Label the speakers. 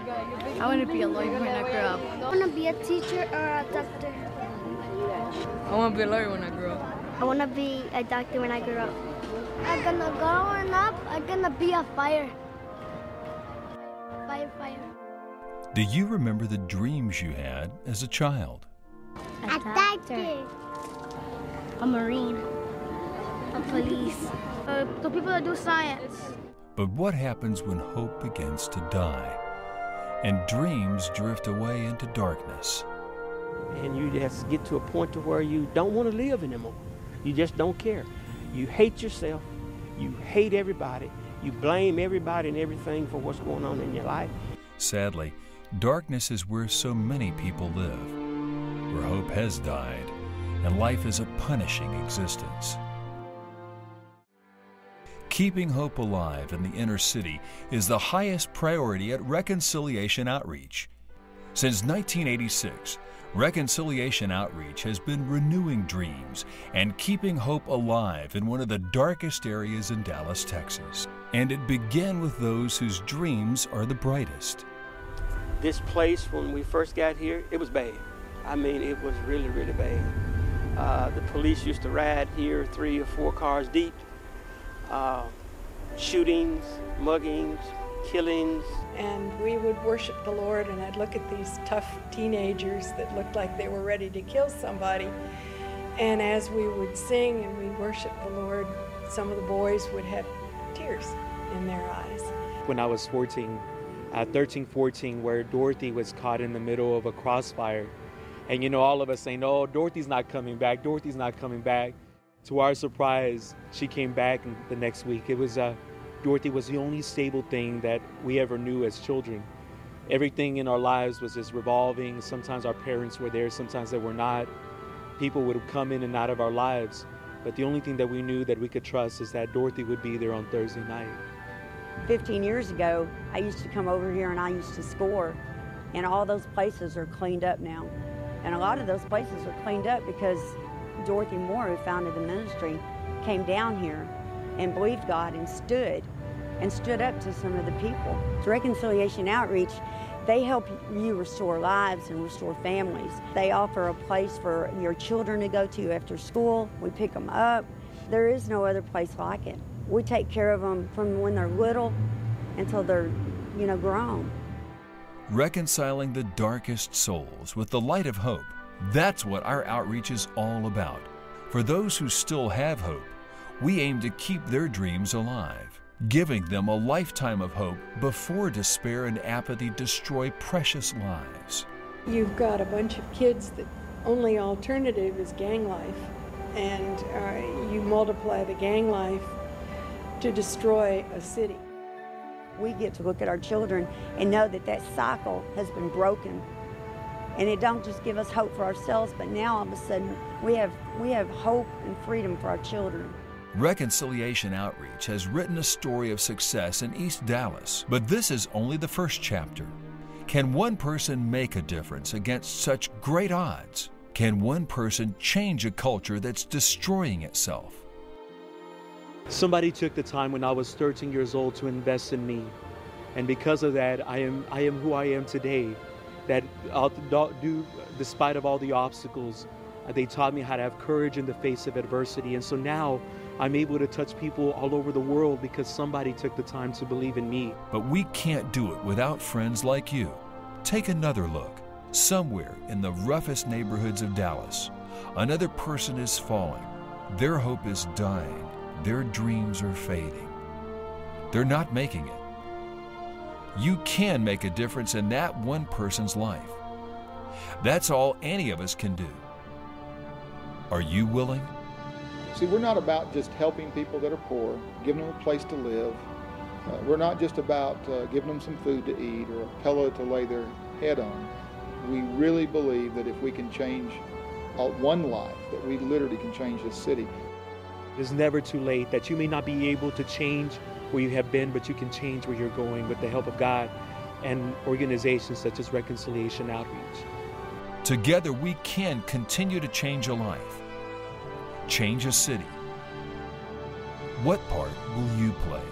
Speaker 1: I want to be a lawyer when I grow up.
Speaker 2: I want to be a teacher or a doctor.
Speaker 1: I want to be a lawyer when I grow up.
Speaker 2: I want to be a doctor when I grow up. I'm gonna growing up, I'm gonna be a firefighter.
Speaker 3: Do you remember the dreams you had as a child?
Speaker 2: A doctor. A marine. A police. The people that do science.
Speaker 3: But what happens when hope begins to die and dreams drift away into darkness?
Speaker 4: And you just get to a point to where you don't want to live anymore. You just don't care. You hate yourself. You hate everybody. You blame everybody and everything for what's going on in your life.
Speaker 3: Sadly, darkness is where so many people live, where hope has died and life is a punishing existence. Keeping hope alive in the inner city is the highest priority at Reconciliation Outreach. Since 1986, Reconciliation Outreach has been renewing dreams and keeping hope alive in one of the darkest areas in Dallas, Texas. And it began with those whose dreams are the brightest.
Speaker 4: This place, when we first got here, it was bad. I mean, it was really, really bad. The police used to ride here 3 or 4 cars deep. Shootings, muggings, killings.
Speaker 5: And we would worship the Lord, and I'd look at these tough teenagers that looked like they were ready to kill somebody. And as we would sing and we worship the Lord, some of the boys would have tears in their eyes.
Speaker 6: When I was 13, 14, where Dorothy was caught in the middle of a crossfire. And you know, all of us saying, oh, Dorothy's not coming back, Dorothy's not coming back. To our surprise, she came back the next week. Dorothy was the only stable thing that we ever knew as children. Everything in our lives was just revolving. Sometimes our parents were there, sometimes they were not. People would come in and out of our lives. But the only thing that we knew that we could trust is that Dorothy would be there on Thursday night.
Speaker 7: 15 years ago, I used to come over here and I used to score, and all those places are cleaned up now. And a lot of those places are cleaned up because Dorothy Moore, who founded the ministry, came down here and believed God and stood up to some of the people. Reconciliation Outreach, they help you restore lives and restore families. They offer a place for your children to go to after school. We pick them up. There is no other place like it. We take care of them from when they're little until they're, grown.
Speaker 3: Reconciling the darkest souls with the light of hope. That's what our outreach is all about. For those who still have hope, we aim to keep their dreams alive, giving them a lifetime of hope before despair and apathy destroy precious lives.
Speaker 5: You've got a bunch of kids that only alternative is gang life, and you multiply the gang life to destroy a city.
Speaker 7: We get to look at our children and know that that cycle has been broken. And it don't just give us hope for ourselves, but now all of a sudden we have hope and freedom for our children.
Speaker 3: Reconciliation Outreach has written a story of success in East Dallas, but this is only the first chapter. Can one person make a difference against such great odds? Can one person change a culture that's destroying itself?
Speaker 6: Somebody took the time when I was 13 years old to invest in me. And because of that, I am who I am today. That despite of all the obstacles, they taught me how to have courage in the face of adversity. And so now I'm able to touch people all over the world because somebody took the time to believe in me.
Speaker 3: But we can't do it without friends like you. Take another look. Somewhere in the roughest neighborhoods of Dallas, another person is falling. Their hope is dying. Their dreams are fading. They're not making it. You can make a difference in that one person's life. That's all any of us can do. Are you willing?
Speaker 8: See, we're not about just helping people that are poor, giving them a place to live. We're not just about giving them some food to eat or a pillow to lay their head on. We really believe that if we can change one life, that we literally can change this city.
Speaker 6: It's never too late, that you may not be able to change where you have been, but you can change where you're going with the help of God and organizations such as Reconciliation Outreach.
Speaker 3: Together we can continue to change a life, change a city. What part will you play?